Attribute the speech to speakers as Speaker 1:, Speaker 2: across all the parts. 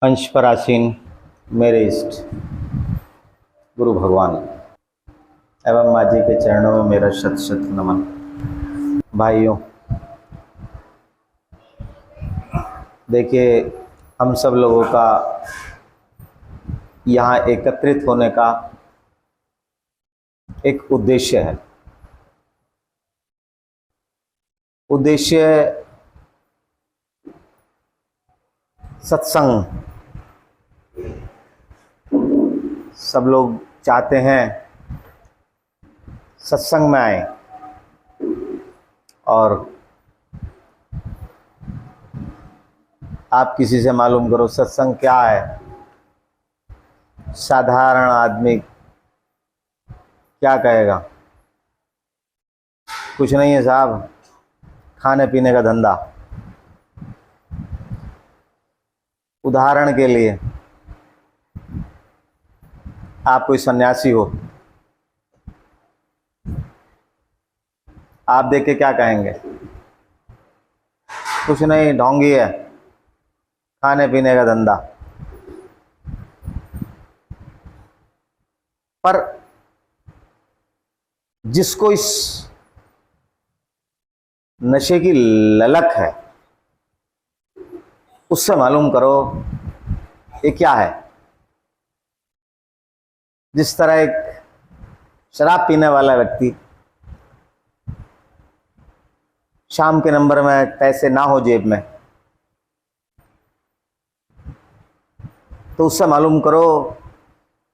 Speaker 1: अंश पर आसीन मेरे इष्ट गुरु भगवान एवं माँ जी के चरणों में मेरा शत शत नमन। भाइयों, देखिए, हम सब लोगों का यहाँ एकत्रित होने का एक उद्देश्य है। उद्देश्य सत्संग। सब लोग चाहते हैं सत्संग में आए और आप किसी से मालूम करो सत्संग क्या है। साधारण आदमी क्या कहेगा? कुछ नहीं है साहब, खाने पीने का धंधा। उदाहरण के लिए, आप कोई सन्यासी हो, आप देख के क्या कहेंगे? कुछ नहीं, ढोंगी है, खाने पीने का धंधा। पर जिसको इस नशे की ललक है, उससे मालूम करो ये क्या है। जिस तरह एक शराब पीने वाला व्यक्ति शाम के नंबर में पैसे ना हो जेब में, तो उससे मालूम करो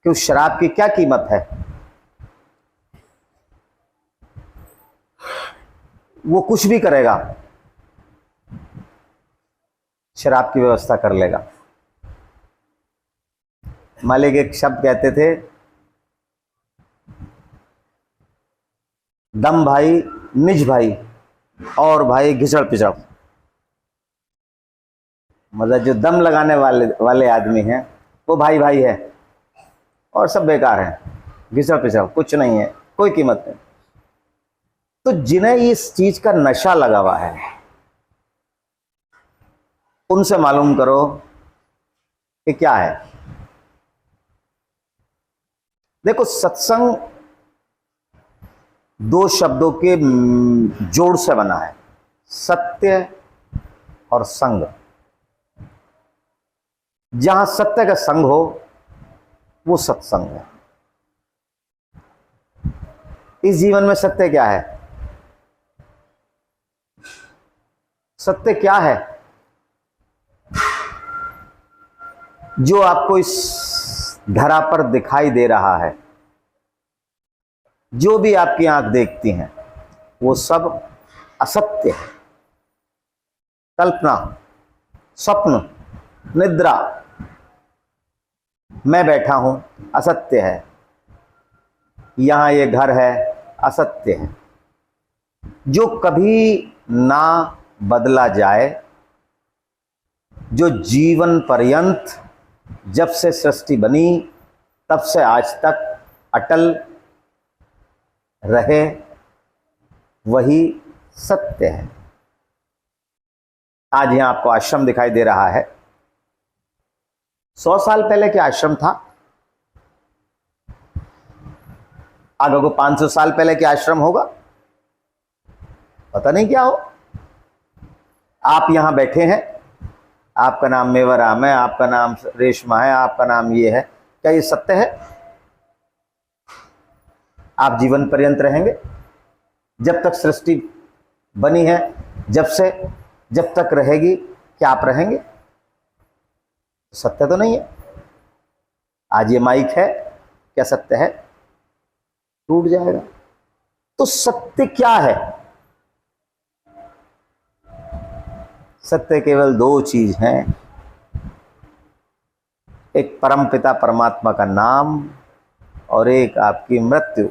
Speaker 1: कि उस शराब की क्या कीमत है। वो कुछ भी करेगा, शराब की व्यवस्था कर लेगा। मालिक एक शब्द कहते थे, दम भाई, निज भाई और भाई घिसड़ पिसड़। मतलब जो दम लगाने वाले आदमी हैं वो भाई भाई है और सब बेकार है, घिसड़ पिसड़ कुछ नहीं है, कोई कीमत नहीं। तो जिन्हें इस चीज का नशा लगा हुआ है, उनसे मालूम करो कि क्या है। देखो, सत्संग दो शब्दों के जोड़ से बना है, सत्य और संग। जहां सत्य का संग हो वो सत्संग है। इस जीवन में सत्य क्या है? सत्य क्या है जो आपको इस धरा पर दिखाई दे रहा है? जो भी आपकी आंख देखती हैं वो सब असत्य है। कल्पना, स्वप्न, निद्रा। मैं बैठा हूं, असत्य है। यहां ये घर है, असत्य है। जो कभी ना बदला जाए, जो जीवन पर्यंत जब से सृष्टि बनी तब से आज तक अटल रहे, वही सत्य है। आज यहां आपको आश्रम दिखाई दे रहा है। 100 साल पहले क्या आश्रम था? आगे को 500 साल पहले क्या आश्रम होगा? पता नहीं क्या हो। आप यहां बैठे हैं, आपका नाम मेवराम है, आपका नाम रेशमा है, आपका नाम ये है। क्या ये सत्य है? आप जीवन पर्यंत रहेंगे? जब तक सृष्टि बनी है, जब तक रहेगी, क्या आप रहेंगे? सत्य तो नहीं है। आज ये माइक है, क्या सत्य है? टूट जाएगा। तो सत्य क्या है? सत्य केवल दो चीज हैं, एक परमपिता परमात्मा का नाम और एक आपकी मृत्यु।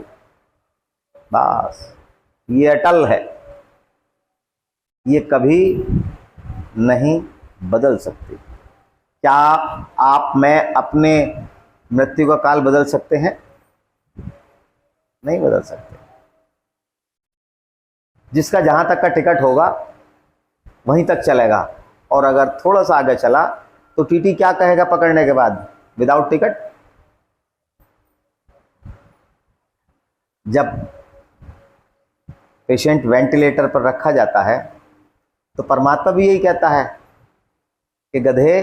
Speaker 1: बस, ये अटल है, ये कभी नहीं बदल सकती। क्या आप मैं अपने मृत्यु का काल बदल सकते हैं? नहीं बदल सकते। जिसका जहां तक का टिकट होगा वहीं तक चलेगा, और अगर थोड़ा सा आगे चला तो टीटी क्या कहेगा पकड़ने के बाद? Without ticket. जब पेशेंट वेंटिलेटर पर रखा जाता है तो परमात्मा भी यही कहता है कि गधे,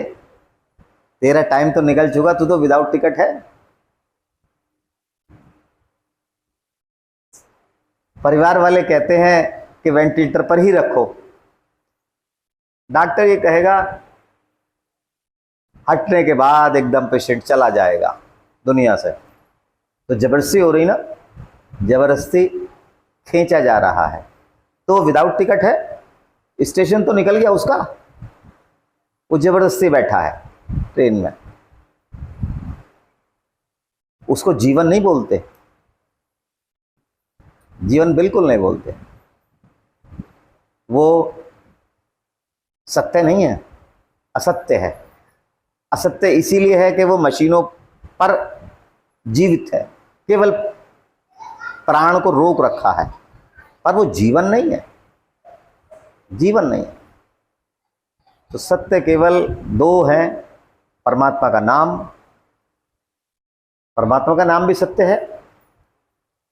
Speaker 1: तेरा टाइम तो निकल चुका, तू तो विदाउट टिकट है। परिवार वाले कहते हैं कि वेंटिलेटर पर ही रखो, डॉक्टर ये कहेगा हटने के बाद एकदम पेशेंट चला जाएगा दुनिया से। तो जबरदस्ती हो रही ना, जबरदस्ती खींचा जा रहा है। तो विदाउट टिकट है, स्टेशन तो निकल गया उसका, वो जबरदस्ती बैठा है ट्रेन में। उसको जीवन नहीं बोलते, जीवन बिल्कुल नहीं बोलते। वो सत्य नहीं है, असत्य है। असत्य इसीलिए है कि वो मशीनों पर जीवित है, केवल प्राण को रोक रखा है, पर वो जीवन नहीं है, जीवन नहीं है। तो सत्य केवल दो हैं, परमात्मा का नाम, परमात्मा का नाम भी सत्य है,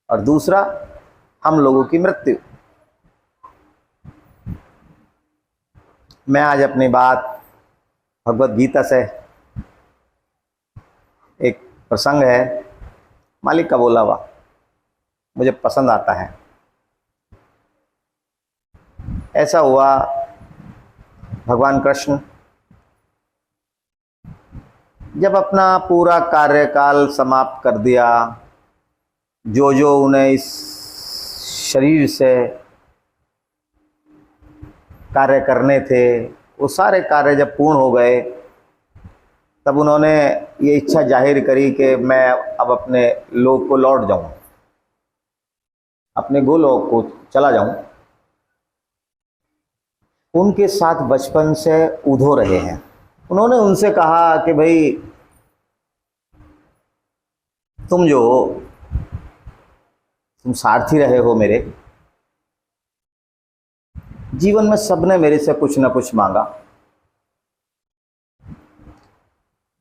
Speaker 1: और दूसरा हम लोगों की मृत्यु। मैं आज अपनी बात भगवत गीता से, एक प्रसंग है मालिक का बोला हुआ, मुझे पसंद आता है। ऐसा हुआ, भगवान कृष्ण जब अपना पूरा कार्यकाल समाप्त कर दिया, जो जो उन्हें इस शरीर से कार्य करने थे, वो सारे कार्य जब पूर्ण हो गए, तब उन्होंने ये इच्छा जाहिर करी कि मैं अब अपने लोक को लौट जाऊं, अपने गोलोक को चला जाऊं। उनके साथ बचपन से उधो रहे हैं। उन्होंने उनसे कहा कि भाई तुम सारथी रहे हो मेरे जीवन में, सबने मेरे से कुछ ना कुछ मांगा,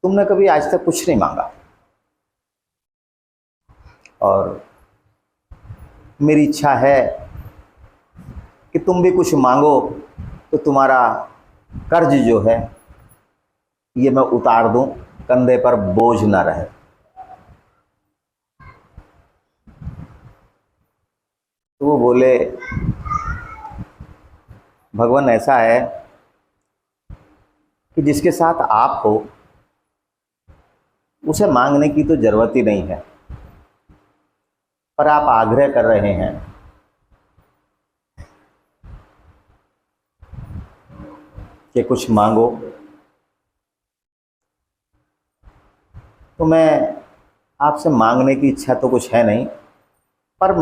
Speaker 1: तुमने कभी आज तक कुछ नहीं मांगा, और मेरी इच्छा है कि तुम भी कुछ मांगो तो तुम्हारा कर्ज जो है ये मैं उतार दूं, कंधे पर बोझ ना रहे। तो वो बोले, भगवान ऐसा है कि जिसके साथ आप हो उसे मांगने की तो जरूरत ही नहीं है, पर आप आग्रह कर रहे हैं कि कुछ मांगो, तो मैं आपसे मांगने की इच्छा तो कुछ है नहीं, पर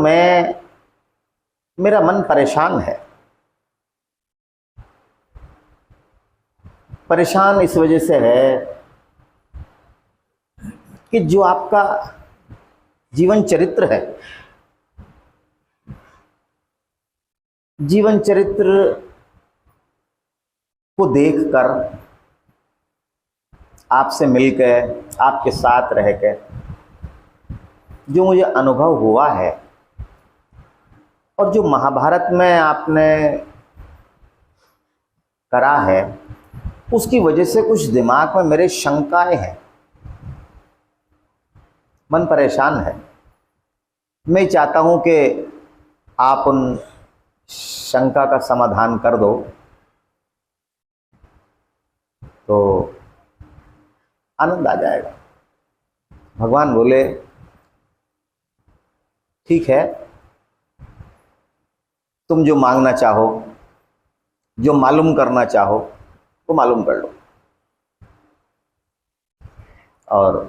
Speaker 1: मेरा मन परेशान है। परेशान इस वजह से है कि जो आपका जीवन चरित्र है, जीवन चरित्र को देखकर, आपसे मिलकर, आपके साथ रहकर जो मुझे अनुभव हुआ है, और जो महाभारत में आपने करा है, उसकी वजह से कुछ दिमाग में मेरे शंकाएं हैं, मन परेशान है। मैं चाहता हूं कि आप उन शंका का समाधान कर दो, तो आनंद आ जाएगा। भगवान बोले, ठीक है, तुम जो मांगना चाहो, जो मालूम करना चाहो, वो मालूम कर लो, और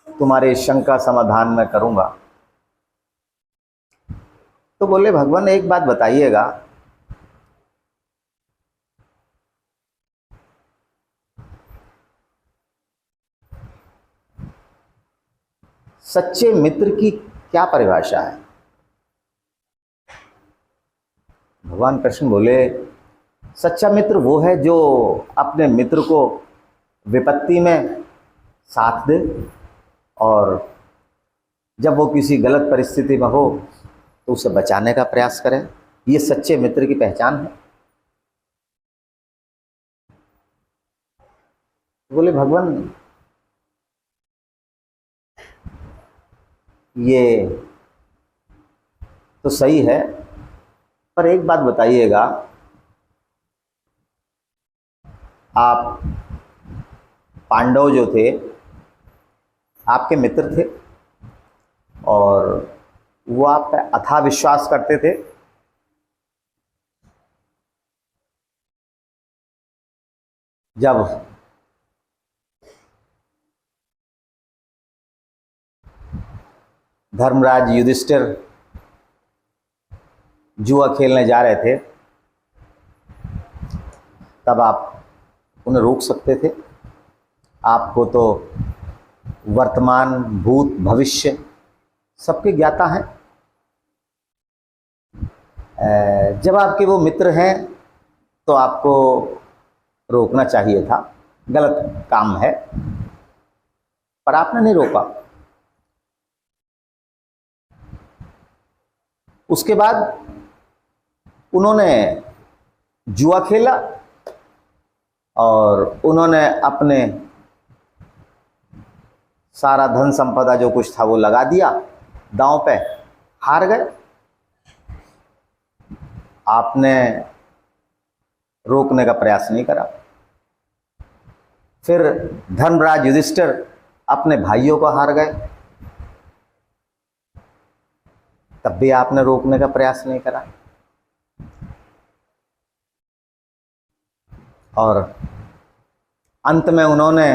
Speaker 1: तुम्हारे शंका समाधान मैं करूंगा। तो बोले, भगवान एक बात बताइएगा, सच्चे मित्र की क्या परिभाषा है? भगवान कृष्ण बोले, सच्चा मित्र वो है जो अपने मित्र को विपत्ति में साथ दे और जब वो किसी गलत परिस्थिति में हो तो उसे बचाने का प्रयास करे। ये सच्चे मित्र की पहचान है। बोले भगवान, ये तो सही है, पर एक बात बताइएगा, आप पांडव जो थे आपके मित्र थे और वो आप पे अथाह विश्वास करते थे। जब धर्मराज युधिष्ठिर जुआ खेलने जा रहे थे तब आप उन्हें रोक सकते थे। आपको तो वर्तमान, भूत, भविष्य सबके ज्ञाता हैं। जब आपके वो मित्र हैं तो आपको रोकना चाहिए था, गलत काम है, पर आपने नहीं रोका। उसके बाद उन्होंने जुआ खेला और उन्होंने अपने सारा धन संपदा जो कुछ था वो लगा दिया दांव पे, हार गए। आपने रोकने का प्रयास नहीं करा। फिर धर्मराज युधिष्ठिर अपने भाइयों को हार गए, तब भी आपने रोकने का प्रयास नहीं करा। और अंत में उन्होंने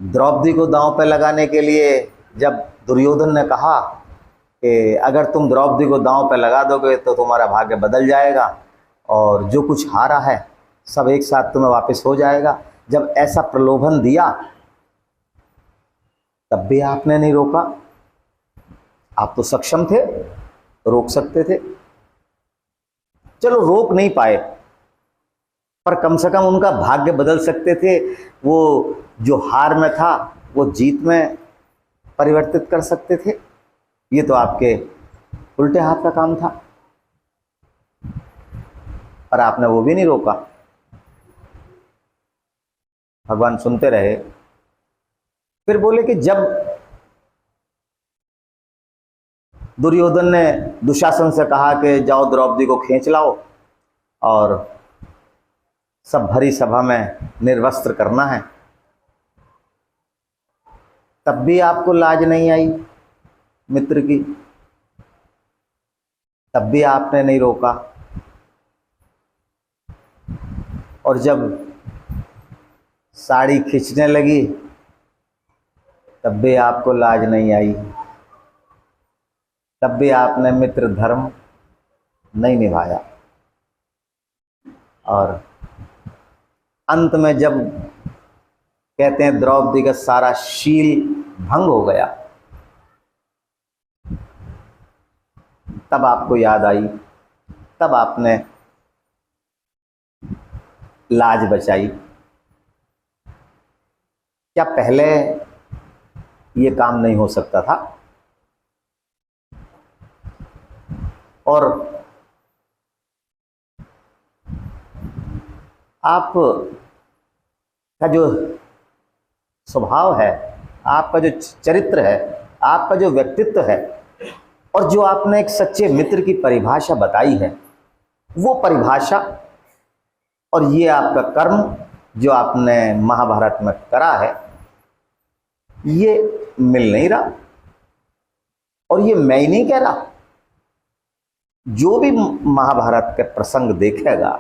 Speaker 1: द्रौपदी को दांव पे लगाने के लिए, जब दुर्योधन ने कहा कि अगर तुम द्रौपदी को दांव पे लगा दोगे तो तुम्हारा भाग्य बदल जाएगा और जो कुछ हारा है सब एक साथ तुम्हें वापस हो जाएगा, जब ऐसा प्रलोभन दिया तब भी आपने नहीं रोका। आप तो सक्षम थे, रोक सकते थे। चलो रोक नहीं पाए, पर कम से कम उनका भाग्य बदल सकते थे। वो जो हार में था वो जीत में परिवर्तित कर सकते थे। ये तो आपके उल्टे हाथ का काम था, पर आपने वो भी नहीं रोका। भगवान सुनते रहे। फिर बोले कि जब दुर्योधन ने दुशासन से कहा कि जाओ द्रौपदी को खींच लाओ और सब भरी सभा में निर्वस्त्र करना है, तब भी आपको लाज नहीं आई मित्र की, तब भी आपने नहीं रोका। और जब साड़ी खींचने लगी तब भी आपको लाज नहीं आई, तब भी आपने मित्र धर्म नहीं निभाया। और अंत में जब कहते हैं द्रौपदी का सारा शील भंग हो गया, तब आपको याद आई, तब आपने लाज बचाई। क्या पहले ये काम नहीं हो सकता था? और आप का जो स्वभाव है, आपका जो चरित्र है, आपका जो व्यक्तित्व है और जो आपने एक सच्चे मित्र की परिभाषा बताई है, वो परिभाषा और ये आपका कर्म जो आपने महाभारत में करा है, ये मिल नहीं रहा। और ये मैं ही नहीं कह रहा, जो भी महाभारत के प्रसंग देखेगा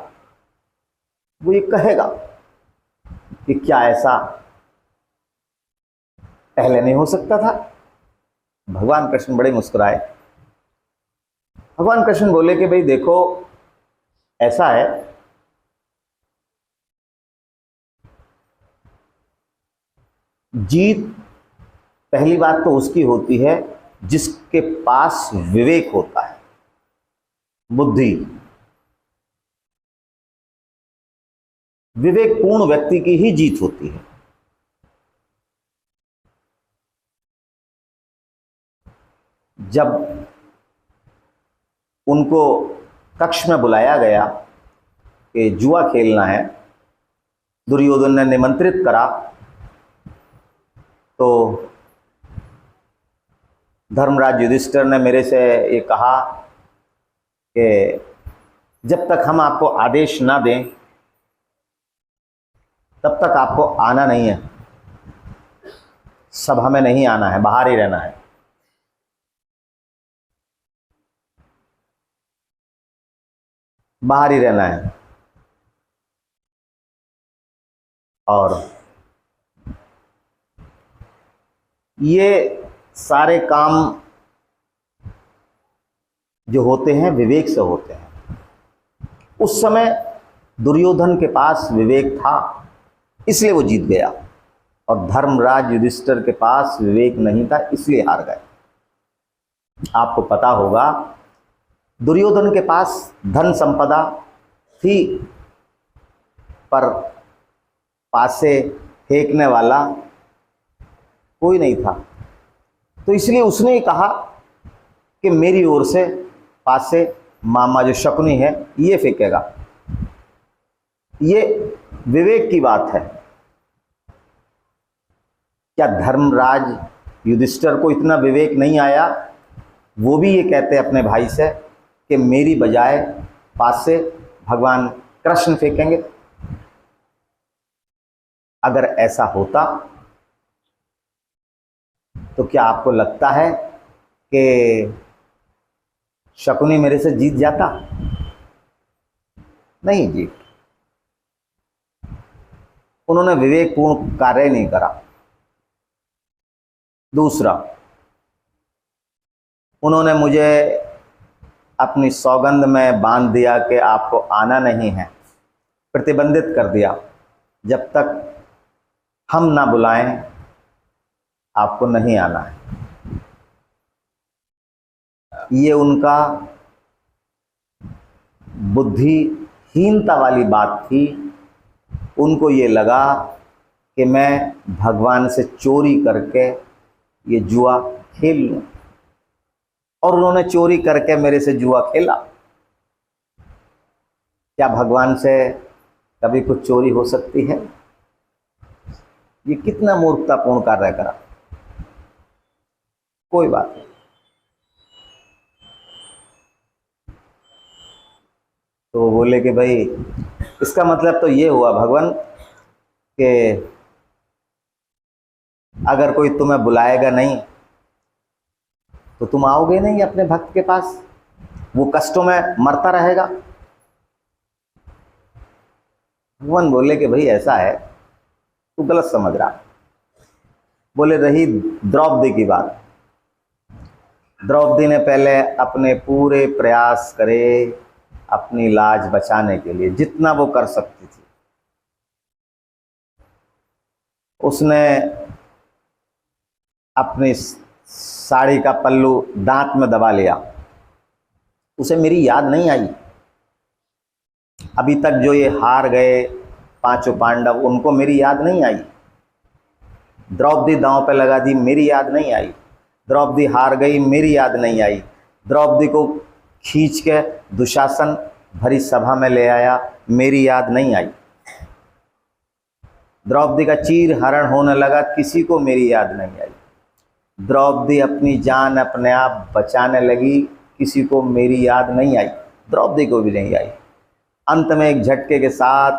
Speaker 1: वो ये कहेगा कि क्या ऐसा पहले नहीं हो सकता था। भगवान कृष्ण बड़े मुस्कुराए। भगवान कृष्ण बोले कि भाई देखो, ऐसा है, जीत पहली बात तो उसकी होती है जिसके पास विवेक होता है। बुद्धि, विवेकपूर्ण व्यक्ति की ही जीत होती है। जब उनको कक्ष में बुलाया गया कि जुआ खेलना है, दुर्योधन ने निमंत्रित करा, तो धर्मराज युधिष्ठिर ने मेरे से ये कहा कि जब तक हम आपको आदेश ना दें तब तक आपको आना नहीं है, सभा में नहीं आना है, बाहर ही रहना है। बाहर ही रहना है। और ये सारे काम जो होते हैं विवेक से होते हैं। उस समय दुर्योधन के पास विवेक था, इसलिए वो जीत गया, और धर्मराज युधिष्ठिर के पास विवेक नहीं था, इसलिए हार गए। आपको पता होगा दुर्योधन के पास धन संपदा थी, पर पासे फेंकने वाला कोई नहीं था, तो इसलिए उसने ही कहा कि मेरी ओर से पासे मामा जो शकुनी है ये फेंकेगा। ये विवेक की बात है। क्या धर्मराज युधिष्ठिर को इतना विवेक नहीं आया? वो भी ये कहते अपने भाई से कि मेरी बजाय पासे भगवान कृष्ण फेंकेंगे। अगर ऐसा होता तो क्या आपको लगता है कि शकुनी मेरे से जीत जाता? नहीं जीत। उन्होंने विवेकपूर्ण कार्य नहीं करा। दूसरा, उन्होंने मुझे अपनी सौगंध में बांध दिया कि आपको आना नहीं है, प्रतिबंधित कर दिया, जब तक हम ना बुलाएं आपको नहीं आना है। ये उनका बुद्धिहीनता वाली बात थी। उनको ये लगा कि मैं भगवान से चोरी करके ये जुआ खेल लूं, और उन्होंने चोरी करके मेरे से जुआ खेला। क्या भगवान से कभी कुछ चोरी हो सकती है? ये कितना मूर्खतापूर्ण कार्य करा। कोई बात नहीं। तो वो बोले कि भाई इसका मतलब तो ये हुआ भगवान कि अगर कोई तुम्हें बुलाएगा नहीं तो तुम आओगे नहीं अपने भक्त के पास, वो कष्टों में मरता रहेगा। भगवान बोले कि भाई ऐसा है, तू गलत समझ रहा। बोले रही द्रौपदी की बात, द्रौपदी ने पहले अपने पूरे प्रयास करे अपनी लाज बचाने के लिए, जितना वो कर सकती थी। उसने अपनी साड़ी का पल्लू दांत में दबा लिया। उसे मेरी याद नहीं आई। अभी तक जो ये हार गए पांचों पांडव, उनको मेरी याद नहीं आई। द्रौपदी दांव पे लगा दी, मेरी याद नहीं आई। द्रौपदी हार गई, मेरी याद नहीं आई। द्रौपदी को खींच के दुशासन भरी सभा में ले आया, मेरी याद नहीं आई। द्रौपदी का चीर हरण होने लगा, किसी को मेरी याद नहीं आई। द्रौपदी अपनी जान अपने आप बचाने लगी, किसी को मेरी याद नहीं आई, द्रौपदी को भी नहीं आई। अंत में एक झटके के साथ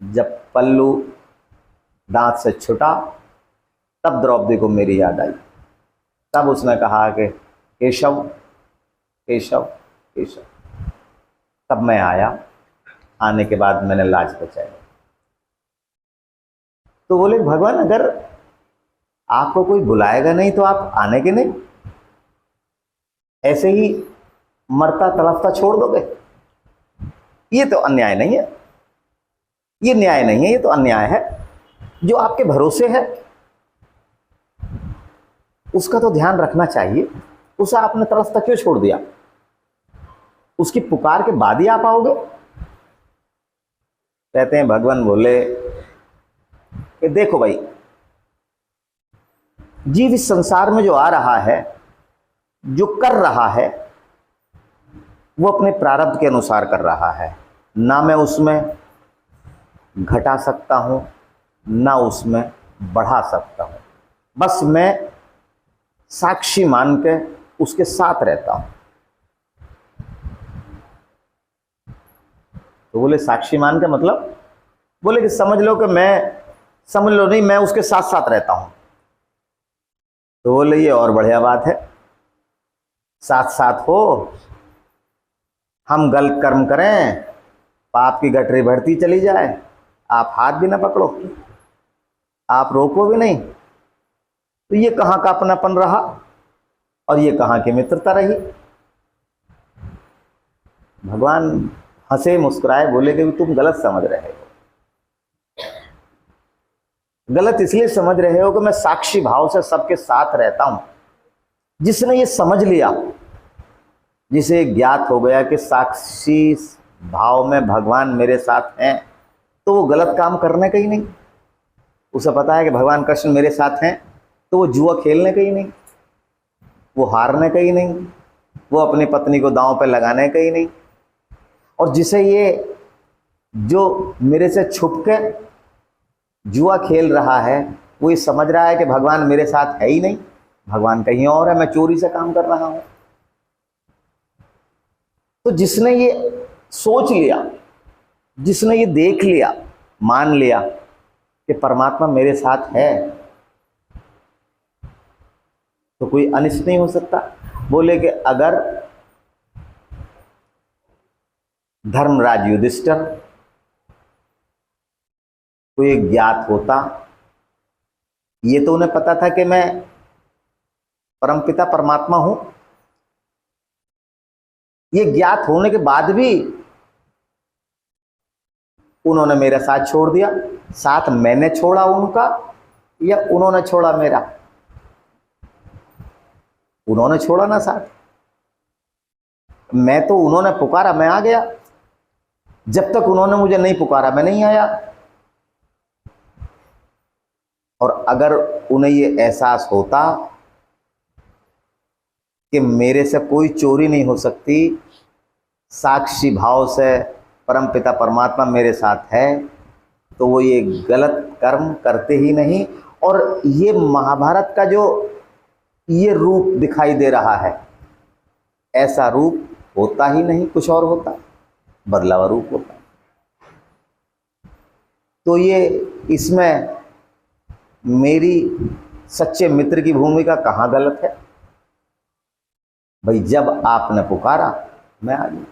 Speaker 1: जब पल्लू दांत से छूटा, तब द्रौपदी को मेरी याद आई। तब उसने कहा कि केशव केशव केशव। तब मैं आया, आने के बाद मैंने लाज बचाई। तो बोले भगवान अगर आपको कोई बुलाएगा नहीं तो आप आने के नहीं, ऐसे ही मरता तड़पता छोड़ दोगे? ये तो अन्याय नहीं है, ये न्याय नहीं है, ये तो अन्याय है। जो आपके भरोसे है उसका तो ध्यान रखना चाहिए। उसे आपने तड़पता क्यों छोड़ दिया? उसकी पुकार के बाद ही आ पाओगे? कहते हैं भगवान बोले कि देखो भाई, जीव इस संसार में जो आ रहा है, जो कर रहा है, वो अपने प्रारब्ध के अनुसार कर रहा है। ना मैं उसमें घटा सकता हूं, ना उसमें बढ़ा सकता हूं। बस मैं साक्षी मान के उसके साथ रहता हूं। तो बोले साक्षी मान के मतलब? बोले कि समझ लो कि मैं, समझ लो नहीं, मैं उसके साथ साथ रहता हूं। तो बोले ये और बढ़िया बात है, साथ साथ हो, हम गलत कर्म करें, पाप की गठरी बढ़ती चली जाए, आप हाथ भी ना पकड़ो, आप रोको भी नहीं, तो ये कहां का अपनापन रहा और ये कहां की मित्रता रही? भगवान हंसे मुस्कुराए, बोले कि तुम गलत समझ रहे हो। गलत इसलिए समझ रहे हो कि मैं साक्षी भाव से सबके साथ रहता हूं। जिसने ये समझ लिया, जिसे ज्ञात हो गया कि साक्षी भाव में भगवान मेरे साथ हैं, तो वो गलत काम करने का ही नहीं। उसे पता है कि भगवान कृष्ण मेरे साथ हैं, तो वो जुआ खेलने का ही नहीं, वो हारने का ही नहीं, वो अपनी पत्नी को दांव पे लगाने का ही नहीं। और जिसे ये जो मेरे से छुप के जुआ खेल रहा है, वो ये समझ रहा है कि भगवान मेरे साथ है ही नहीं, भगवान कहीं और है, मैं चोरी से काम कर रहा हूं। तो जिसने ये सोच लिया, जिसने ये देख लिया, मान लिया कि परमात्मा मेरे साथ है, तो कोई अनिष्ट नहीं हो सकता। बोले कि अगर धर्मराज युधिष्ठिर को ये ज्ञात होता, ये तो उन्हें पता था कि मैं परमपिता परमात्मा हूं, ये ज्ञात होने के बाद भी उन्होंने मेरा साथ छोड़ दिया। साथ मैंने छोड़ा उनका या उन्होंने छोड़ा मेरा? उन्होंने छोड़ा ना साथ। मैं तो, उन्होंने पुकारा मैं आ गया, जब तक उन्होंने मुझे नहीं पुकारा मैं नहीं आया। और अगर उन्हें ये एहसास होता कि मेरे से कोई चोरी नहीं हो सकती, साक्षी भाव से परमपिता परमात्मा मेरे साथ है, तो वो ये गलत कर्म करते ही नहीं। और ये महाभारत का जो ये रूप दिखाई दे रहा है, ऐसा रूप होता ही नहीं, कुछ और होता, बदला हुआ रूप होता। तो ये इसमें मेरी सच्चे मित्र की भूमिका कहाँ गलत है? भाई जब आपने पुकारा मैं आ गया।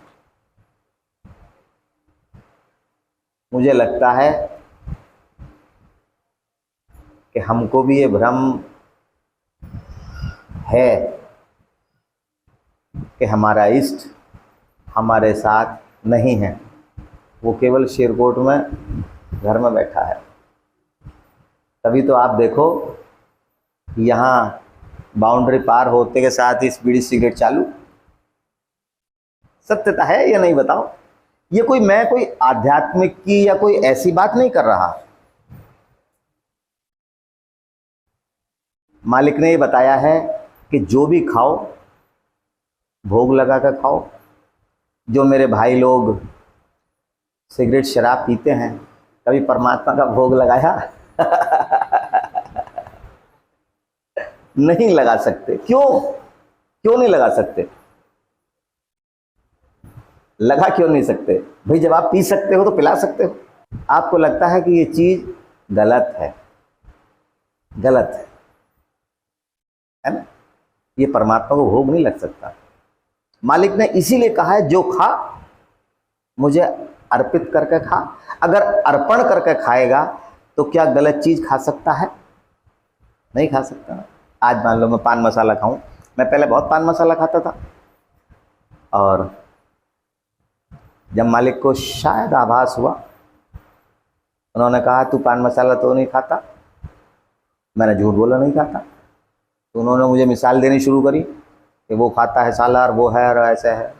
Speaker 1: मुझे लगता है कि हमको भी ये भ्रम है कि हमारा इष्ट हमारे साथ नहीं है, वो केवल शेरकोट में घर में बैठा है। तभी तो आप देखो यहाँ बाउंड्री पार होते के साथ ही बीड़ी सिगरेट चालू। सत्यता है या नहीं बताओ? ये कोई, मैं कोई आध्यात्मिक की या कोई ऐसी बात नहीं कर रहा। मालिक ने ये बताया है कि जो भी खाओ भोग लगा कर खाओ। जो मेरे भाई लोग सिगरेट शराब पीते हैं, कभी परमात्मा का भोग लगाया? नहीं लगा सकते। क्यों नहीं लगा सकते? लगा क्यों नहीं सकते? भाई जब आप पी सकते हो तो पिला सकते हो। आपको लगता है कि ये चीज गलत है, गलत है ना? ये परमात्मा को भोग नहीं लग सकता। मालिक ने इसीलिए कहा है जो खा मुझे अर्पित करके खा। अगर अर्पण करके खाएगा तो क्या गलत चीज खा सकता है? नहीं खा सकता। आज मान लो मैं पान मसाला खाऊं, मैं पहले बहुत पान मसाला खाता था, और जब मालिक को शायद आभास हुआ, उन्होंने कहा तू पान मसाला तो नहीं खाता, मैंने झूठ बोला नहीं खाता। तो उन्होंने मुझे मिसाल देनी शुरू करी कि वो खाता है साला और वो है और ऐसे है।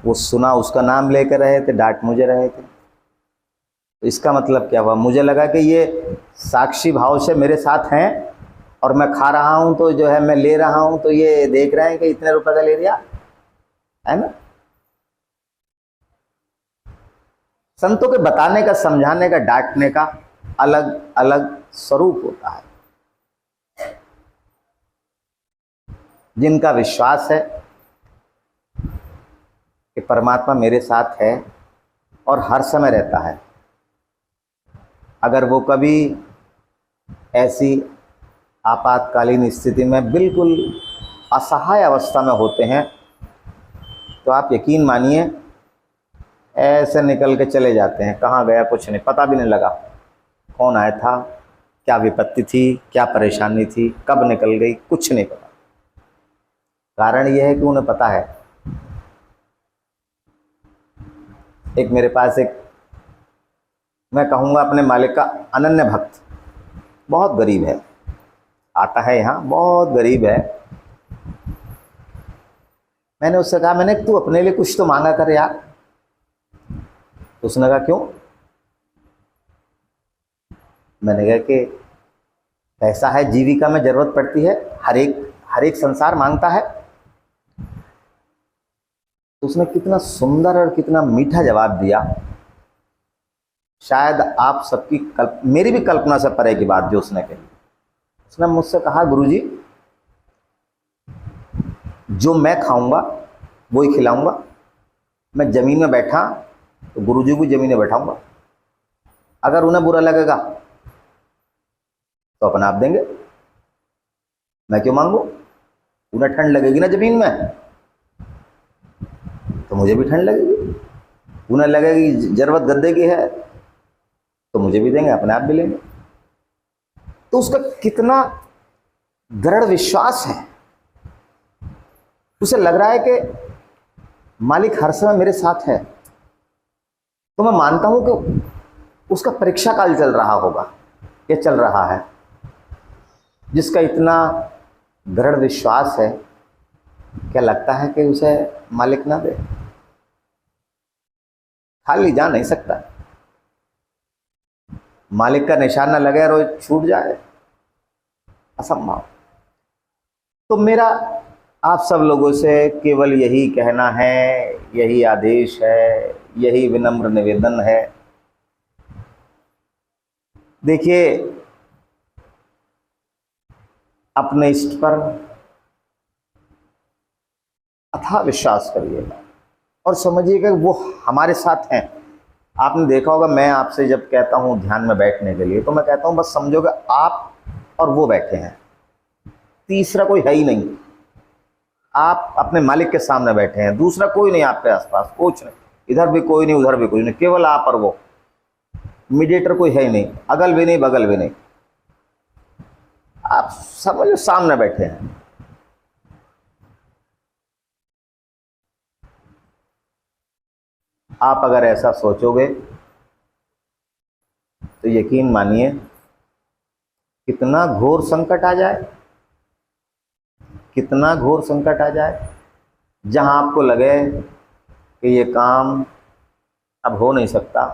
Speaker 1: वो सुना, उसका नाम लेकर रहे थे, डांट मुझे रहे थे। तो इसका मतलब क्या हुआ? मुझे लगा कि ये साक्षी भाव से मेरे साथ हैं और मैं खा रहा हूं तो जो है मैं ले रहा हूं तो ये देख रहे हैं कि इतने रुपए का ले लिया, है ना। संतों के बताने का, समझाने का, डांटने का अलग अलग स्वरूप होता है। जिनका विश्वास है कि परमात्मा मेरे साथ है और हर समय रहता है, अगर वो कभी ऐसी आपातकालीन स्थिति में बिल्कुल असहाय अवस्था में होते हैं तो आप यकीन मानिए ऐसे निकल के चले जाते हैं। कहाँ गया कुछ नहीं, पता भी नहीं लगा कौन आया था, क्या विपत्ति थी, क्या परेशानी थी, कब निकल गई, कुछ नहीं पता। कारण यह है कि उन्हें पता है। एक मेरे पास एक, मैं कहूँगा अपने मालिक का अनन्य भक्त, बहुत गरीब है, आता है यहाँ, बहुत गरीब है। मैंने उससे कहा, मैंने तू अपने लिए कुछ तो मांगा कर यार। तो उसने कहा क्यों? मैंने कहा कि पैसा है, जीविका में जरूरत पड़ती है, हर एक संसार मांगता है। तो उसने कितना सुंदर और कितना मीठा जवाब दिया। शायद आप सबकी मेरी भी कल्पना से परे की बात जो उसने कही। उसने मुझसे कहा, गुरुजी जो मैं खाऊंगा वो ही खिलाऊंगा। मैं जमीन में बैठा तो गुरुजी को जमीन में बैठाऊंगा। अगर उन्हें बुरा लगेगा तो अपना आप देंगे, मैं क्यों मांगू? उन्हें ठंड लगेगी ना जमीन में तो मुझे भी ठंड लगेगी। उन्हें लगेगी जरूरत गद्दे की है तो मुझे भी देंगे, अपने आप भी लेंगे। तो उसका कितना दृढ़ विश्वास है। उसे लग रहा है कि मालिक हर समय मेरे साथ है। तो मैं मानता हूं कि उसका परीक्षा काल चल रहा होगा, ये चल रहा है। जिसका इतना दृढ़ विश्वास है, क्या लगता है कि उसे मालिक ना दे? खाली जा नहीं सकता। मालिक का निशान न लगे और छूट जाए, असंभव। तो मेरा आप सब लोगों से केवल यही कहना है, यही आदेश है, यही विनम्र निवेदन है। देखिए, अपने इष्ट पर अथाह विश्वास करिएगा और समझिएगा वो हमारे साथ हैं। आपने देखा होगा, मैं आपसे जब कहता हूं ध्यान में बैठने के लिए तो मैं कहता हूं बस समझोगे आप और वो बैठे हैं, तीसरा कोई है ही नहीं। आप अपने मालिक के सामने बैठे हैं, दूसरा कोई नहीं आपके आसपास, कुछ नहीं, इधर भी कोई नहीं, उधर भी कोई नहीं, केवल आप और वो। मीडिएटर कोई है ही नहीं, अगल भी नहीं, बगल भी नहीं। आप समझो सामने बैठे हैं। आप अगर ऐसा सोचोगे तो यकीन मानिए कितना घोर संकट आ जाए, कितना घोर संकट आ जाए, जहां आपको लगे कि ये काम अब हो नहीं सकता,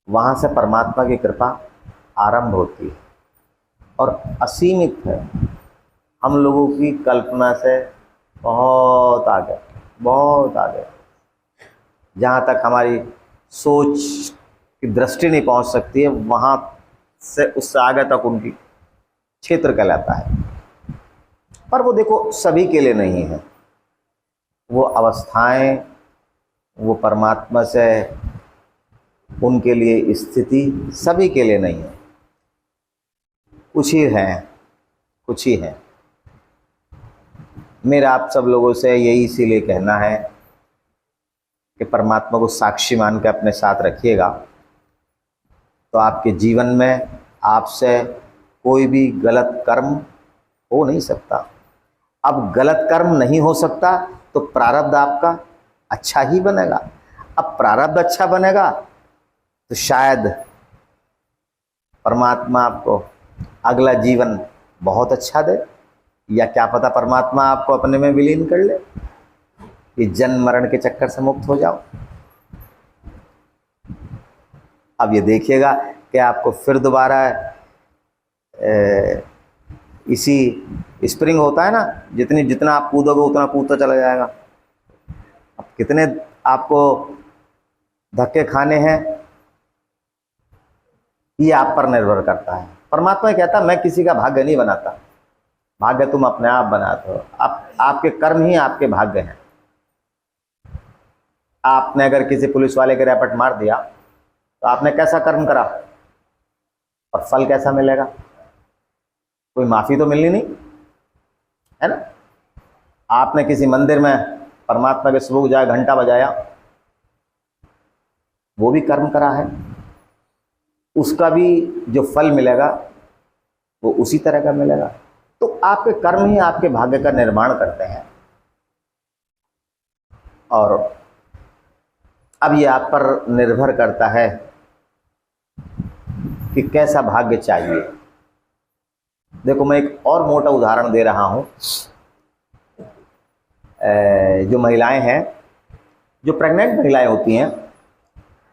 Speaker 1: वहां से परमात्मा की कृपा आरंभ होती है और असीमित है। हम लोगों की कल्पना से बहुत आगे, बहुत आगे, जहाँ तक हमारी सोच की दृष्टि नहीं पहुँच सकती है, वहाँ से उससे आगे तक उनकी क्षेत्र कहलाता है। पर वो देखो सभी के लिए नहीं है। वो अवस्थाएं, वो परमात्मा से उनके लिए स्थिति सभी के लिए नहीं है। कुछ ही हैं, कुछ ही हैं। मेरा आप सब लोगों से यही इसीलिए कहना है कि परमात्मा को साक्षी मान के अपने साथ रखिएगा, तो आपके जीवन में आपसे कोई भी गलत कर्म हो नहीं सकता। अब गलत कर्म नहीं हो सकता तो प्रारब्ध आपका अच्छा ही बनेगा। अब प्रारब्ध अच्छा बनेगा तो शायद परमात्मा आपको अगला जीवन बहुत अच्छा दे, या क्या पता परमात्मा आपको अपने में विलीन कर ले। कि जन्म मरण के चक्कर से मुक्त हो जाओ। अब ये देखिएगा कि आपको फिर दोबारा इसी स्प्रिंग होता है ना, जितना आप कूदोगे उतना कूदता चला जाएगा। अब कितने आपको धक्के खाने हैं ये आप पर निर्भर करता है। परमात्मा कहता मैं किसी का भाग्य नहीं बनाता, भाग्य तुम अपने आप बनाते हो। आपके कर्म ही आपके भाग्य हैं। आपने अगर किसी पुलिस वाले के रैपट मार दिया तो आपने कैसा कर्म करा और फल कैसा मिलेगा? कोई माफी तो मिलनी नहीं है ना। आपने किसी मंदिर में परमात्मा के स्वरूप जाए घंटा बजाया, वो भी कर्म करा है, उसका भी जो फल मिलेगा वो उसी तरह का मिलेगा। तो आपके कर्म ही आपके भाग्य का निर्माण करते हैं। और अब ये आप पर निर्भर करता है कि कैसा भाग्य चाहिए। देखो मैं एक और मोटा उदाहरण दे रहा हूं। जो महिलाएं हैं, जो प्रेग्नेंट महिलाएं होती हैं,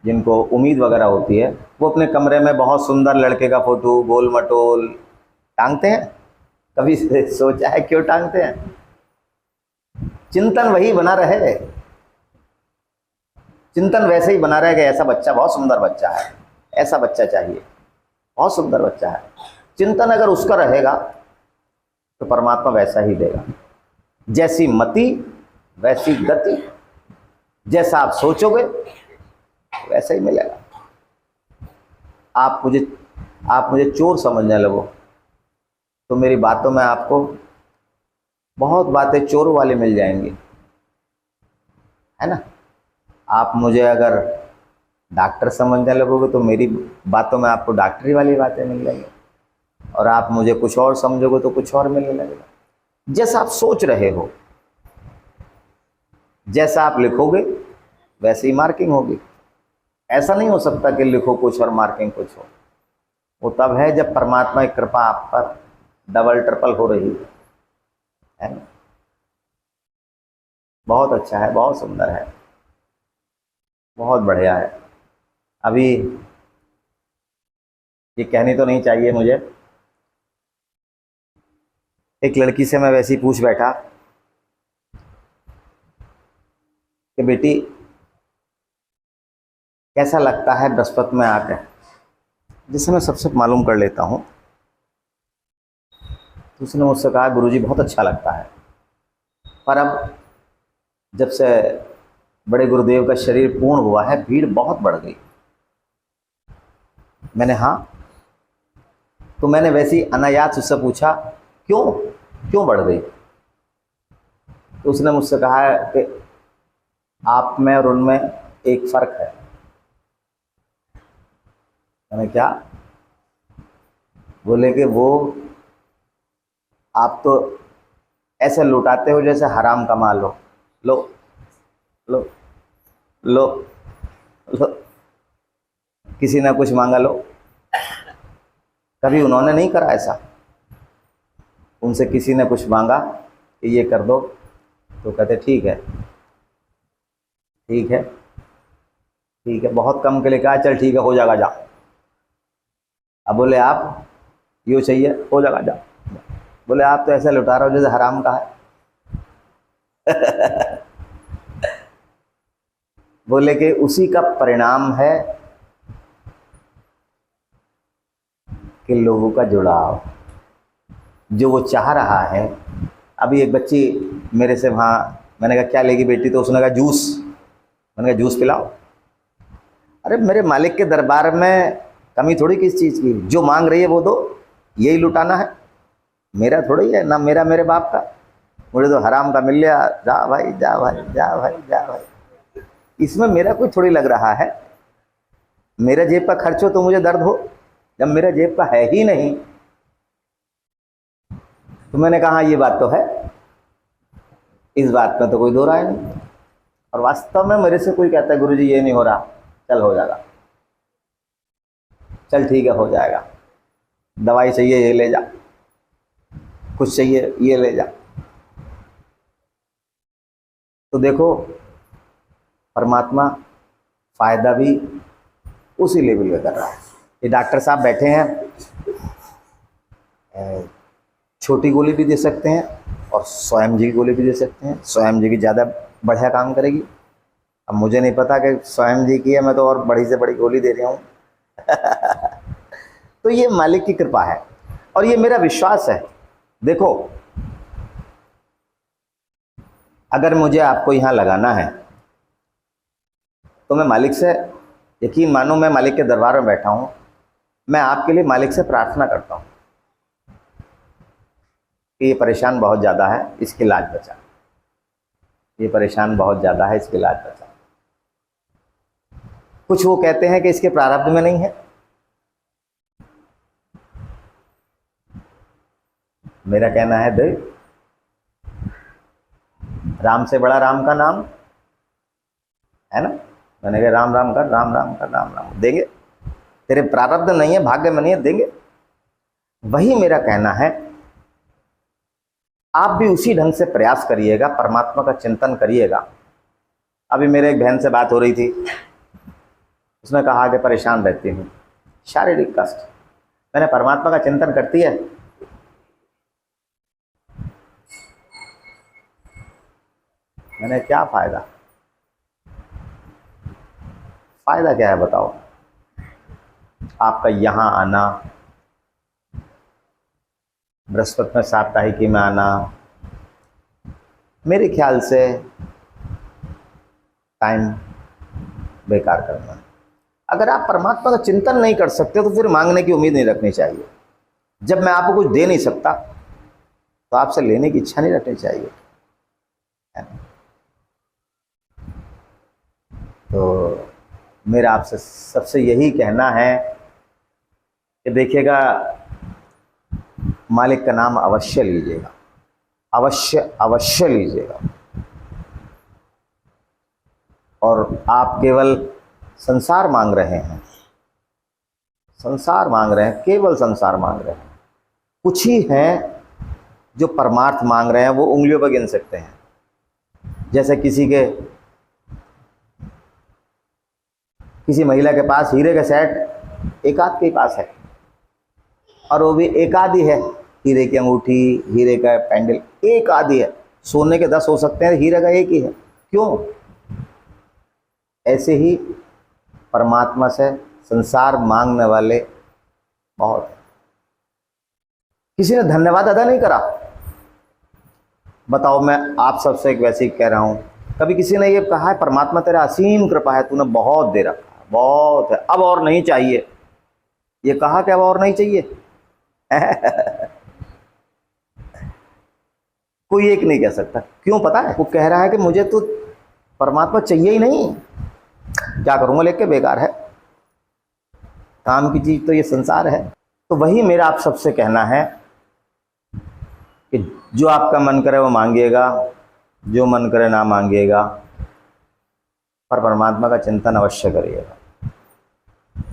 Speaker 1: जिनको उम्मीद वगैरह होती है, वो अपने कमरे में बहुत सुंदर लड़के का फोटो गोल मटोल टांगते हैं। कभी सोचा है क्यों टांगते हैं? चिंतन वही बना रहे, चिंतन वैसे ही बना रहे कि ऐसा बच्चा बहुत सुंदर बच्चा है, ऐसा बच्चा चाहिए, बहुत सुंदर बच्चा है। चिंतन अगर उसका रहेगा तो परमात्मा वैसा ही देगा। जैसी मति वैसी गति, जैसा आप सोचोगे वैसा ही मिलेगा। आप मुझे चोर समझने लगो तो मेरी बातों में आपको बहुत बातें चोरों वाली मिल जाएंगी, है ना। आप मुझे अगर डॉक्टर समझने लगोगे तो मेरी बातों में आपको डॉक्टरी वाली बातें मिल जाएंगी, और आप मुझे कुछ और समझोगे तो कुछ और मिलने लगेगा। जैसा आप सोच रहे हो, जैसा आप लिखोगे वैसे ही मार्किंग होगी। ऐसा नहीं हो सकता कि लिखो कुछ और मार्किंग कुछ हो। वो तब है जब परमात्मा की कृपा आप पर डबल ट्रिपल हो रही है ना। बहुत अच्छा है, बहुत सुंदर है, बहुत बढ़िया है। अभी ये कहनी तो नहीं चाहिए मुझे, एक लड़की से मैं वैसे ही पूछ बैठा कि बेटी कैसा लगता है बृहस्पति में आकर, जिससे मैं सबसे मालूम कर लेता हूँ। तो उसने मुझसे कहा गुरुजी बहुत अच्छा लगता है, पर अब जब से बड़े गुरुदेव का शरीर पूर्ण हुआ है भीड़ बहुत बढ़ गई। मैंने हाँ, तो मैंने वैसे ही अनायास उससे पूछा क्यों बढ़ गई। तो उसने मुझसे कहा कि आप में और उनमें एक फर्क है। मैंने क्या? बोले कि वो आप तो ऐसे लुटाते हो जैसे हराम कमा लो, लो लो लो लो, किसी ने कुछ मांगा लो। कभी उन्होंने नहीं करा ऐसा। उनसे किसी ने कुछ मांगा कि ये कर दो, तो कहते ठीक है ठीक है ठीक है। बहुत कम के लिए कहा चल ठीक है हो जाएगा जा। अब बोले आप यूँ चाहिए, हो जाएगा जा। बोले आप तो ऐसे लुटा रहे हो जैसे हराम का है। बोले कि उसी का परिणाम है कि लोगों का जुड़ाव, जो वो चाह रहा है। अभी एक बच्ची मेरे से वहाँ, मैंने कहा क्या लेगी बेटी, तो उसने कहा जूस। मैंने कहा जूस पिलाओ। अरे मेरे मालिक के दरबार में कमी थोड़ी किस चीज़ की, जो मांग रही है वो दो, यही लुटाना है। मेरा थोड़ी है ना, मेरा मेरे बाप का। मुझे तो हराम का मिल गया, जा भाई जा भाई जा भाई जा भाई। इसमें मेरा कोई थोड़ी लग रहा है। मेरा जेब का खर्च हो तो मुझे दर्द हो, जब मेरा जेब का है ही नहीं। तो मैंने कहा ये बात तो है, इस बात में तो कोई दो राय नहीं। और वास्तव में मेरे से कोई कहता है गुरुजी ये नहीं हो रहा, चल हो जाएगा, चल ठीक है हो जाएगा। दवाई चाहिए ये ले जा, कुछ चाहिए ये ले जा। तो देखो परमात्मा फायदा भी उसी लेवल पे कर रहा है। ये डॉक्टर साहब बैठे हैं, छोटी गोली भी दे सकते हैं और 100 mg की गोली भी दे सकते हैं। 100 mg की ज़्यादा बढ़िया काम करेगी। अब मुझे नहीं पता कि 100 mg की है, मैं तो और बड़ी से बड़ी गोली दे रहा हूँ। तो ये मालिक की कृपा है और ये मेरा विश्वास है। देखो अगर मुझे आपको यहाँ लगाना है तो मैं मालिक से, यकीन मानो मैं मालिक के दरबार में बैठा हूँ, मैं आपके लिए मालिक से प्रार्थना करता हूँ कि ये परेशान बहुत ज़्यादा है, इसकी इलाज बचा। ये परेशान बहुत ज़्यादा है, इसकी इलाज बचा। कुछ वो कहते हैं कि इसके प्रारब्ध में नहीं है। मेरा कहना है देख, राम से बड़ा राम का नाम है ना। मैंने कहा राम राम कर, राम राम कर, राम राम देंगे। तेरे प्रारब्ध नहीं है, भाग्य में नहीं है, देंगे। वही मेरा कहना है, आप भी उसी ढंग से प्रयास करिएगा, परमात्मा का चिंतन करिएगा। अभी मेरे एक बहन से बात हो रही थी, उसने कहा कि परेशान रहती हूँ, शारीरिक कष्ट। मैंने परमात्मा का चिंतन करती है, मैंने क्या फायदा, फायदा क्या है बताओ। आपका यहाँ आना, बृहस्पति में साप्ताहिकी में आना, मेरे ख्याल से टाइम बेकार करना। अगर आप परमात्मा का चिंतन नहीं कर सकते तो फिर मांगने की उम्मीद नहीं रखनी चाहिए। जब मैं आपको कुछ दे नहीं सकता तो आपसे लेने की इच्छा नहीं रखनी चाहिए, है ना। तो मेरा आपसे सबसे यही कहना है कि देखिएगा, मालिक का नाम अवश्य लीजिएगा, अवश्य अवश्य लीजिएगा। और आप केवल संसार मांग रहे हैं, संसार मांग रहे हैं, केवल संसार मांग रहे हैं। कुछ ही हैं जो परमार्थ मांग रहे हैं, वो उंगलियों पर गिन सकते हैं। जैसे किसी महिला के पास हीरे का सेट एक आध के पास है, और वो भी एक आध ही है। हीरे की अंगूठी, हीरे का पैंडल एक आध ही है। सोने के 10 हो सकते हैं, हीरे का एक ही है। क्यों? ऐसे ही परमात्मा से संसार मांगने वाले बहुत हैं। किसी ने धन्यवाद अदा नहीं करा। बताओ, मैं आप सबसे एक वैसे ही कह रहा हूं, कभी किसी ने ये कहा है परमात्मा तेरा असीम कृपा है, तूने बहुत दे रखा है, बहुत है, अब और नहीं चाहिए? ये कहा कि अब और नहीं चाहिए? कोई एक नहीं कह सकता। क्यों पता है? वो कह रहा है कि मुझे तो परमात्मा चाहिए ही नहीं, क्या करूंगा लेके, बेकार है, काम की चीज तो ये संसार है। तो वही मेरा आप सबसे कहना है कि जो आपका मन करे वो मांगिएगा, जो मन करे ना मांगिएगा, पर परमात्मा का चिंतन अवश्य करिएगा।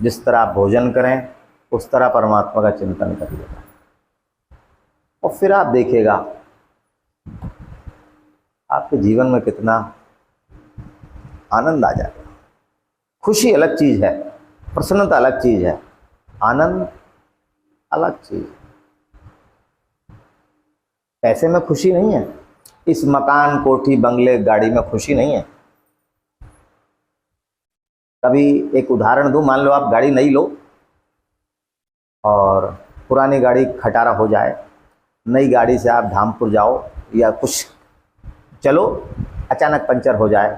Speaker 1: जिस तरह आप भोजन करें उस तरह परमात्मा का चिंतन करिएगा, और फिर आप देखिएगा आपके जीवन में कितना आनंद आ जाएगा। खुशी अलग चीज है, प्रसन्नता अलग चीज है, आनंद अलग चीज। पैसे में खुशी नहीं है, इस मकान, कोठी, बंगले, गाड़ी में खुशी नहीं है। कभी एक उदाहरण दूं, मान लो आप गाड़ी नई लो और पुरानी गाड़ी खटारा हो जाए, नई गाड़ी से आप धामपुर जाओ या कुछ चलो, अचानक पंचर हो जाए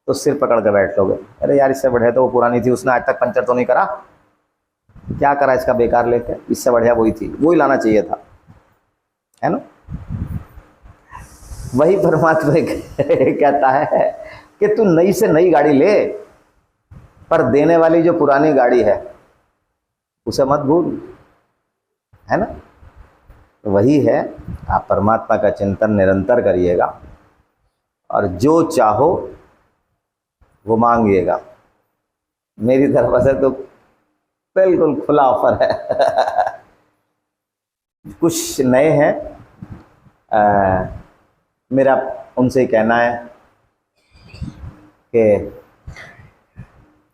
Speaker 1: तो सिर पकड़ के बैठ लोगे, अरे यार इससे बढ़िया तो वो पुरानी थी, उसने आज तक पंचर तो नहीं करा, क्या करा इसका बेकार लेके, इससे बढ़िया वही थी, वही लाना चाहिए था, है ना। वही परमात्मा कहता है कि तू नई से नई गाड़ी ले, पर देने वाली जो पुरानी गाड़ी है उसे मत भूल, है ना। तो वही है, आप परमात्मा का चिंतन निरंतर करिएगा और जो चाहो वो मांगिएगा। मेरी तरफ से तो बिल्कुल खुला ऑफर है। कुछ नए हैं, मेरा उनसे कहना है कि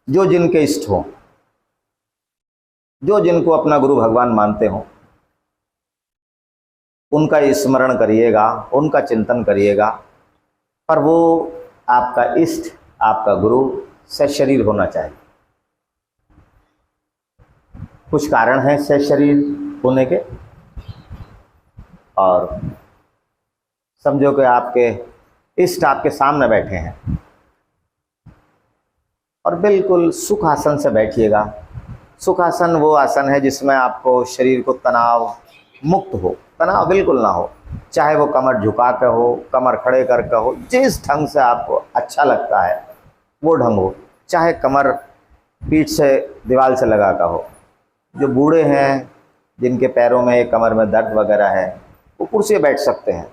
Speaker 1: जो जिनके इष्ट हो, जो जिनको अपना गुरु भगवान मानते हो, उनका स्मरण करिएगा, उनका चिंतन करिएगा, पर वो आपका इष्ट, आपका गुरु सशरीर होना चाहिए। कुछ कारण हैं सशरीर होने के, और समझो कि आपके इष्ट आपके सामने बैठे हैं और बिल्कुल सुख आसन से बैठिएगा। सुख आसन वो आसन है जिसमें आपको शरीर को तनाव मुक्त हो, तनाव बिल्कुल ना हो, चाहे वो कमर झुका कर हो, कमर खड़े करके हो, जिस ढंग से आपको अच्छा लगता है वो ढंग हो, चाहे कमर पीठ से दीवार से लगा कर हो। जो बूढ़े हैं, जिनके पैरों में कमर में दर्द वगैरह है, वो कुर्सी पे बैठ सकते हैं,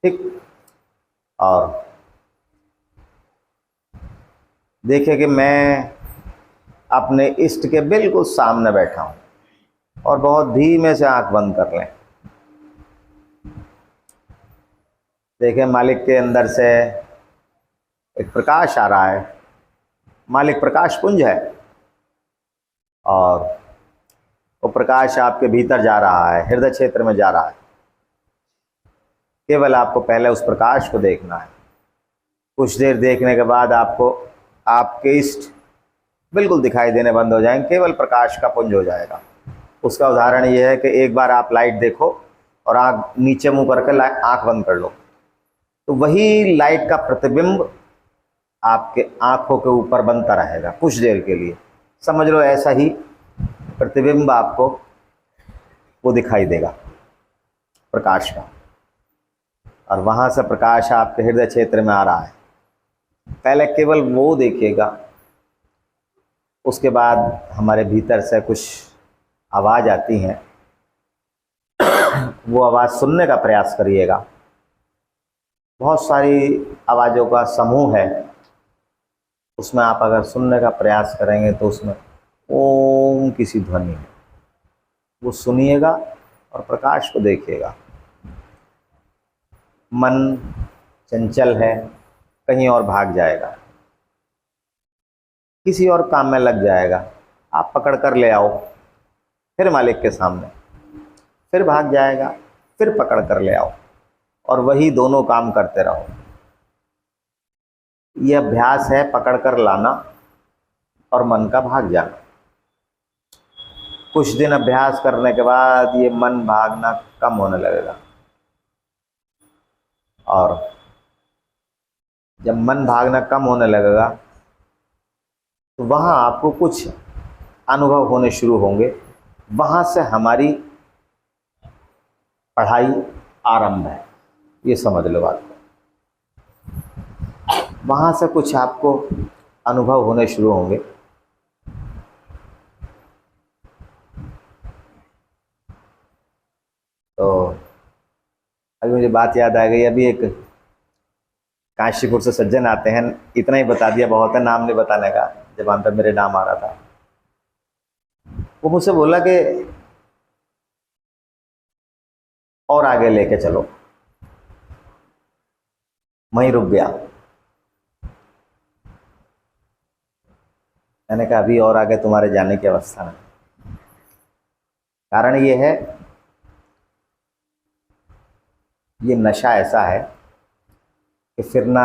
Speaker 1: ठीक। और देखिए कि मैं अपने इष्ट के बिल्कुल सामने बैठा हूं और बहुत धीमे से आंख बंद कर लें। देखिए मालिक के अंदर से एक प्रकाश आ रहा है, मालिक प्रकाश पुंज है, और वो प्रकाश आपके भीतर जा रहा है, हृदय क्षेत्र में जा रहा है। केवल आपको पहले उस प्रकाश को देखना है। कुछ देर देखने के बाद आपको आपके इष्ट बिल्कुल दिखाई देने बंद हो जाएंगे, केवल प्रकाश का पुंज हो जाएगा। उसका उदाहरण ये है कि एक बार आप लाइट देखो और आँख नीचे मुंह करके आँख बंद कर लो, तो वही लाइट का प्रतिबिंब आपके आँखों के ऊपर बनता रहेगा कुछ देर के लिए। समझ लो ऐसा ही प्रतिबिंब आपको वो दिखाई देगा प्रकाश का, और वहाँ से प्रकाश आपके हृदय क्षेत्र में आ रहा है। पहले केवल वो देखिएगा, उसके बाद हमारे भीतर से कुछ आवाज़ आती हैं, वो आवाज़ सुनने का प्रयास करिएगा। बहुत सारी आवाज़ों का समूह है, उसमें आप अगर सुनने का प्रयास करेंगे तो उसमें ओम की सी ध्वनि है, वो सुनिएगा और प्रकाश को देखिएगा। मन चंचल है, कहीं और भाग जाएगा, किसी और काम में लग जाएगा, आप पकड़ कर ले आओ फिर मालिक के सामने, फिर भाग जाएगा, फिर पकड़ कर ले आओ, और वही दोनों काम करते रहो। यह अभ्यास है पकड़ कर लाना और मन का भाग जाना। कुछ दिन अभ्यास करने के बाद ये मन भागना कम होने लगेगा, और जब मन भागना कम होने लगेगा तो वहाँ आपको कुछ अनुभव होने शुरू होंगे। वहाँ से हमारी पढ़ाई आरंभ है, ये समझ लो बात को। वहाँ से कुछ आपको अनुभव होने शुरू होंगे। तो अभी मुझे बात याद आ गई, अभी एक काशीपुर से सज्जन आते हैं, इतना ही बता दिया बहुत है, नाम नहीं बताने का। जब वहाँ पर मेरे नाम आ रहा था, वो मुझसे बोला कि और आगे लेके चलो, वहीं रुक गया। मैंने कहा अभी और आगे तुम्हारे जाने की अवस्था नहीं। कारण ये है, ये नशा ऐसा है कि फिर ना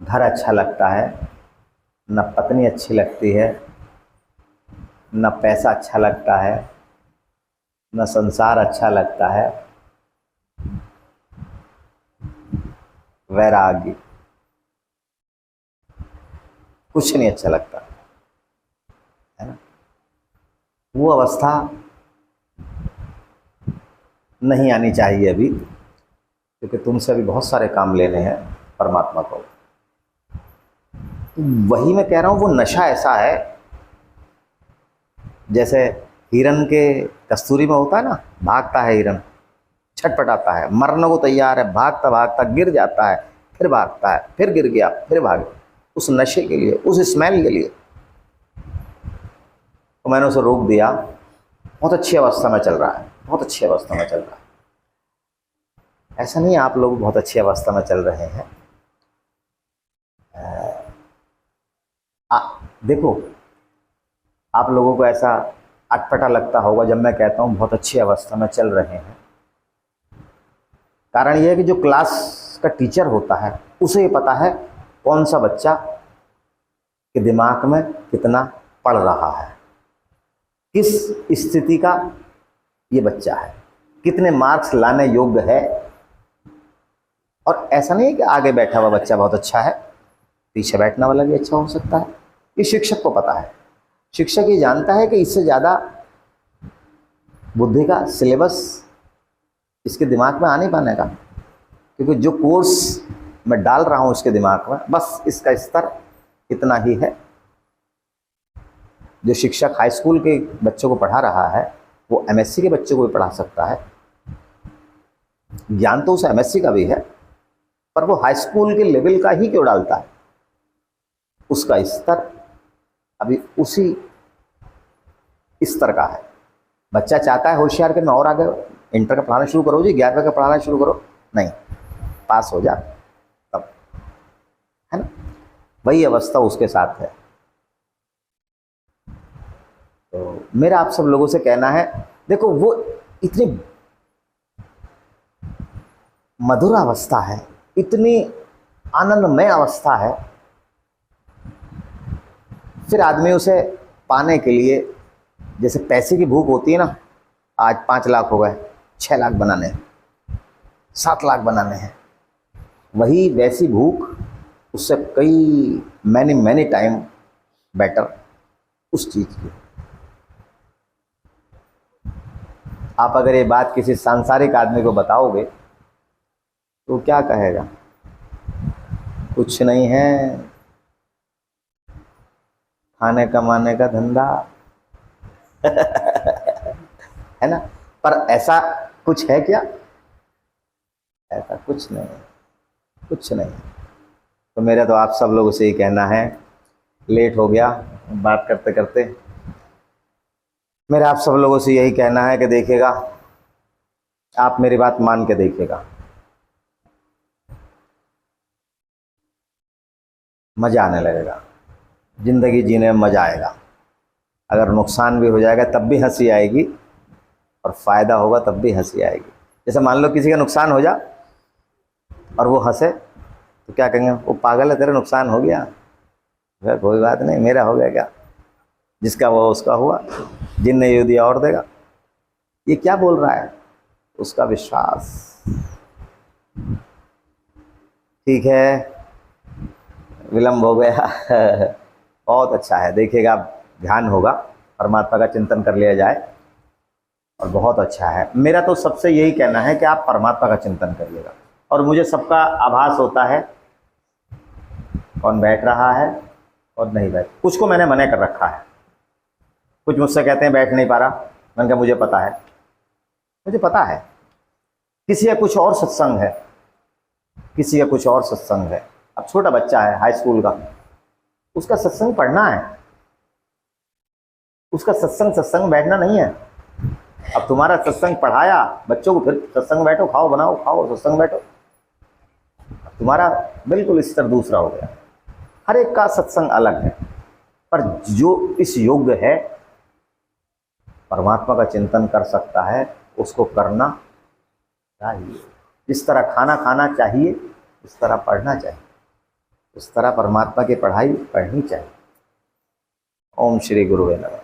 Speaker 1: घर अच्छा लगता है, न पत्नी अच्छी लगती है, न पैसा अच्छा लगता है, न संसार अच्छा लगता है। वैराग्य, कुछ नहीं अच्छा लगता है ना। वो अवस्था नहीं आनी चाहिए अभी, क्योंकि तुमसे अभी बहुत सारे काम लेने हैं परमात्मा को। तो वही मैं कह रहा हूँ, वो नशा ऐसा है जैसे हिरन के कस्तूरी में होता है ना, भागता है हिरन, छटपटाता है, मरने को तैयार है, भागता भागता गिर जाता है, फिर भागता है, फिर गिर गया, फिर भागे, उस नशे के लिए, उस स्मेल के लिए। तो मैंने उसे रोक दिया। बहुत अच्छी अवस्था में चल रहा है, बहुत अच्छी अवस्था में चल रहा है। ऐसा नहीं आप लोग बहुत अच्छी अवस्था में चल रहे हैं, देखो, आप लोगों को ऐसा अटपटा लगता होगा जब मैं कहता हूँ बहुत अच्छी अवस्था में चल रहे हैं। कारण यह है कि जो क्लास का टीचर होता है उसे ये पता है कौन सा बच्चा के दिमाग में कितना पढ़ रहा है, किस स्थिति का ये बच्चा है, कितने मार्क्स लाने योग्य है। और ऐसा नहीं है कि आगे बैठा हुआ बच्चा बहुत अच्छा है, पीछे बैठने वाला भी अच्छा हो सकता है। ये शिक्षक को पता है। शिक्षक ये जानता है कि इससे ज़्यादा बुद्धि का सिलेबस इसके दिमाग में आ नहीं पाने का, क्योंकि जो कोर्स मैं डाल रहा हूँ उसके दिमाग में बस इसका स्तर इतना ही है। जो शिक्षक हाई स्कूल के बच्चों को पढ़ा रहा है वो एमएससी के बच्चों को भी पढ़ा सकता है। ज्ञान तो उसे एमएससी का भी है, पर वो हाई स्कूल के लेवल का ही क्यों डालता है? उसका स्तर अभी उसी स्तर का है। बच्चा चाहता है होशियार के मैं और आगे इंटर का पढ़ाना शुरू करो जी, 11वीं का पढ़ाना शुरू करो, नहीं, पास हो जा तब, है ना। वही अवस्था उसके साथ है। तो मेरा आप सब लोगों से कहना है, देखो वो इतनी मधुर अवस्था है, इतनी आनंदमय अवस्था है, फिर आदमी उसे पाने के लिए जैसे पैसे की भूख होती है ना, आज 5 लाख हो गए, 6 लाख बनाने हैं, 7 लाख बनाने हैं, वही वैसी भूख उससे कई मैनी टाइम बेटर उस चीज़ की। आप अगर ये बात किसी सांसारिक आदमी को बताओगे तो क्या कहेगा? कुछ नहीं है, खाने कमाने का धंधा है ना। पर ऐसा कुछ है क्या? ऐसा कुछ नहीं, कुछ नहीं। तो मेरा तो आप सब लोगों से ही कहना है, लेट हो गया बात करते करते, मेरा आप सब लोगों से यही कहना है कि देखिएगा, आप मेरी बात मान के देखिएगा, मज़ा आने लगेगा, ज़िंदगी जीने में मज़ा आएगा। अगर नुकसान भी हो जाएगा तब भी हंसी आएगी, और फ़ायदा होगा तब भी हंसी आएगी। जैसे मान लो किसी का नुकसान हो जा और वो हंसे तो क्या कहेंगे? वो पागल है, तेरा नुकसान हो गया, फिर कोई बात नहीं, मेरा हो गया क्या, जिसका हुआ उसका हुआ, जिनने ये दिया और देगा। ये क्या बोल रहा है? उसका विश्वास। ठीक है, विलम्ब हो गया बहुत अच्छा है, देखिएगा ध्यान होगा, परमात्मा का चिंतन कर लिया जाए और बहुत अच्छा है। मेरा तो सबसे यही कहना है कि आप परमात्मा का चिंतन करिएगा। और मुझे सबका आभास होता है कौन बैठ रहा है और नहीं बैठ। कुछ को मैंने मना कर रखा है, कुछ मुझसे कहते हैं बैठ नहीं पा रहा, मैंने कहा मुझे पता है, मुझे पता है किसी का कुछ और सत्संग है, किसी का कुछ और सत्संग है। अब छोटा बच्चा है हाई स्कूल का, उसका सत्संग पढ़ना है, उसका सत्संग बैठना नहीं है। अब तुम्हारा सत्संग पढ़ाया बच्चों को, फिर सत्संग बैठो, खाओ बनाओ खाओ सत्संग बैठो, तुम्हारा बिल्कुल स्तर दूसरा हो गया। हर एक का सत्संग अलग है, पर जो इस योग्य है, परमात्मा का चिंतन कर सकता है, उसको करना चाहिए। जिस तरह खाना खाना चाहिए, उस तरह पढ़ना चाहिए, उस तरह परमात्मा की पढ़ाई पढ़नी चाहिए। ओम श्री गुरुवे नमः।